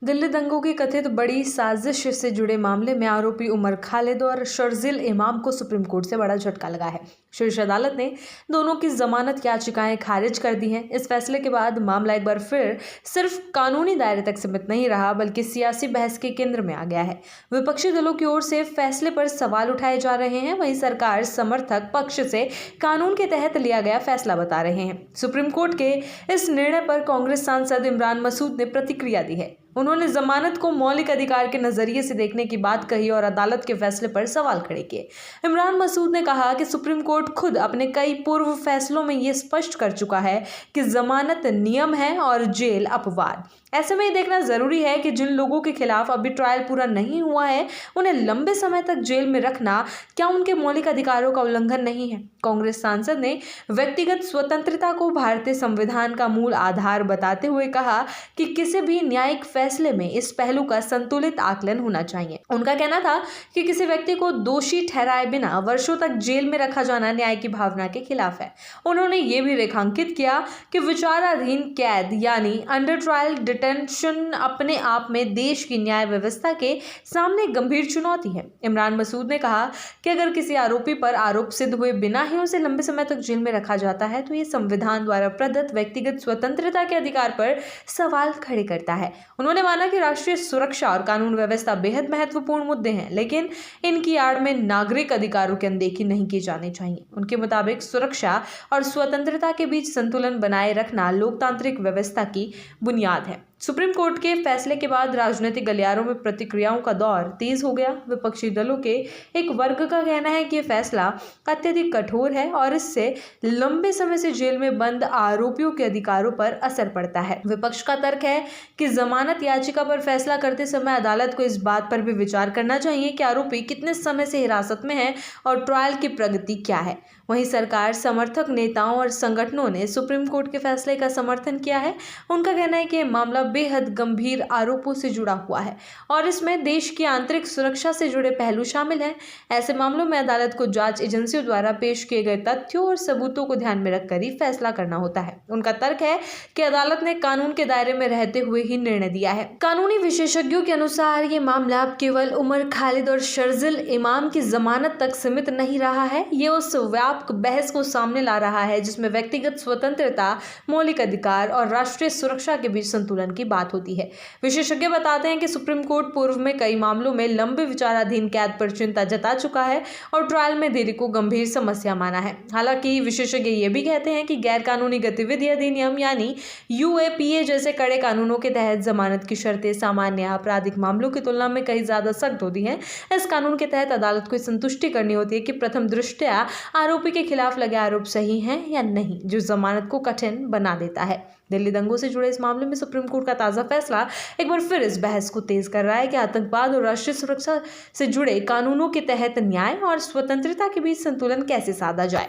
दिल्ली दंगों की कथित बड़ी साजिश से जुड़े मामले में आरोपी उमर खालिद और शर्जिल इमाम को सुप्रीम कोर्ट से बड़ा झटका लगा है। शीर्ष अदालत ने दोनों की जमानत याचिकाएं खारिज कर दी हैं। इस फैसले के बाद मामला एक बार फिर सिर्फ कानूनी दायरे तक सीमित नहीं रहा, बल्कि सियासी बहस के केंद्र में आ गया है। विपक्षी दलों की ओर से फैसले पर सवाल उठाए जा रहे हैं, वहीं सरकार समर्थक पक्ष से कानून के तहत लिया गया फैसला बता रहे हैं। सुप्रीम कोर्ट के इस निर्णय पर कांग्रेस सांसद इमरान मसूद ने प्रतिक्रिया दी है। उन्होंने जमानत को मौलिक अधिकार के नजरिए से देखने की बात कही और अदालत के फैसले पर सवाल खड़े किए। इमरान मसूद ने कहा कि सुप्रीम कोर्ट खुद अपने कई पूर्व फैसलों में ये स्पष्ट कर चुका है कि जमानत नियम है और जेल अपवाद। ऐसे में ये देखना जरूरी है कि जिन लोगों के खिलाफ अभी ट्रायल पूरा नहीं हुआ है, उन्हें लंबे समय तक जेल में रखना क्या उनके मौलिक अधिकारों का उल्लंघन नहीं है। कांग्रेस सांसद ने व्यक्तिगत स्वतंत्रता को भारतीय संविधान का मूल आधार बताते हुए कहा कि किसी भी न्यायिक फैसले में इस पहलू का संतुलित आकलन होना चाहिए। उनका कहना था कि किसी व्यक्ति को दोषी ठहराए बिना वर्षों तक जेल में रखा जाना न्याय की भावना के खिलाफ है। उन्होंने ये भी रेखांकित किया कि विचाराधीन कैद यानी अंडर ट्रायल डिटेंशन अपने आप में देश की न्याय व्यवस्था के सामने गंभीर चुनौती है। इमरान मसूद ने कहा कि अगर किसी आरोपी पर आरोप सिद्ध हुए बिना ही उसे लंबे समय तक जेल में रखा जाता है तो ये संविधान द्वारा प्रदत्त व्यक्तिगत स्वतंत्रता के अधिकार पर सवाल खड़े करता है। उन्होंने माना कि राष्ट्रीय सुरक्षा और कानून व्यवस्था बेहद महत्वपूर्ण मुद्दे हैं, लेकिन इनकी आड़ में नागरिक अधिकारों की अनदेखी नहीं की जानी चाहिए। उनके मुताबिक सुरक्षा और स्वतंत्रता के बीच संतुलन बनाए रखना लोकतांत्रिक व्यवस्था की बुनियाद है। सुप्रीम कोर्ट के फैसले के बाद राजनीतिक गलियारों में प्रतिक्रियाओं का दौर तेज हो गया। विपक्षी दलों के एक वर्ग का कहना है कि यह फैसला अत्यधिक कठोर है और इससे लंबे समय से जेल में बंद आरोपियों के अधिकारों पर असर पड़ता है। विपक्ष का तर्क है कि जमानत याचिका पर फैसला करते समय अदालत को इस बात पर भी विचार करना चाहिए कि आरोपी कितने समय से हिरासत में है और ट्रायल की प्रगति क्या है। वहीं सरकार समर्थक नेताओं और संगठनों ने सुप्रीम कोर्ट के फैसले का समर्थन किया है। उनका कहना है कि यह मामला बेहद गंभीर आरोपों से जुड़ा हुआ है और इसमें देश की आंतरिक सुरक्षा से जुड़े पहलू शामिल हैं। ऐसे मामलों में अदालत को जांच एजेंसियों द्वारा पेश किए गए तथ्यों और सबूतों को ध्यान में रखकर ही फैसला करना होता है। उनका तर्क है कि अदालत ने कानून के दायरे में रहते हुए ही निर्णय दिया है। कानूनी विशेषज्ञों के अनुसार ये मामला अब केवल उमर खालिद और शर्जिल इमाम की जमानत तक सीमित नहीं रहा है। ये उस व्यापक बहस को सामने ला रहा है जिसमें व्यक्तिगत स्वतंत्रता, मौलिक अधिकार और राष्ट्रीय सुरक्षा के बीच संतुलन की बात होती है। विशेषज्ञ बताते हैं कि सुप्रीम कोर्ट पूर्व में कई मामलों में लंबे विचाराधीन कैद पर चिंता जता चुका है और ट्रायल में देरी को गंभीर समस्या माना है। हालांकि विशेषज्ञ ये भी कहते हैं कि गैर कानूनी गतिविधि अधिनियम यानी यूएपीए जैसे कड़े कानूनों के तहत जमानत की शर्तें सामान्य आपराधिक मामलों की तुलना में कहीं ज्यादा सख्त होती हैं। इस कानून के तहत अदालत को संतुष्टि करनी होती है कि प्रथम दृष्टया आरोपी के खिलाफ लगे आरोप सही हैं या नहीं, जो जमानत को कठिन बना देता है। दिल्ली दंगों से जुड़े इस मामले में सुप्रीम कोर्ट का ताजा फैसला एक बार फिर इस बहस को तेज कर रहा है कि आतंकवाद और राष्ट्रीय सुरक्षा से जुड़े कानूनों के तहत न्याय और स्वतंत्रता के बीच संतुलन कैसे साधा जाए।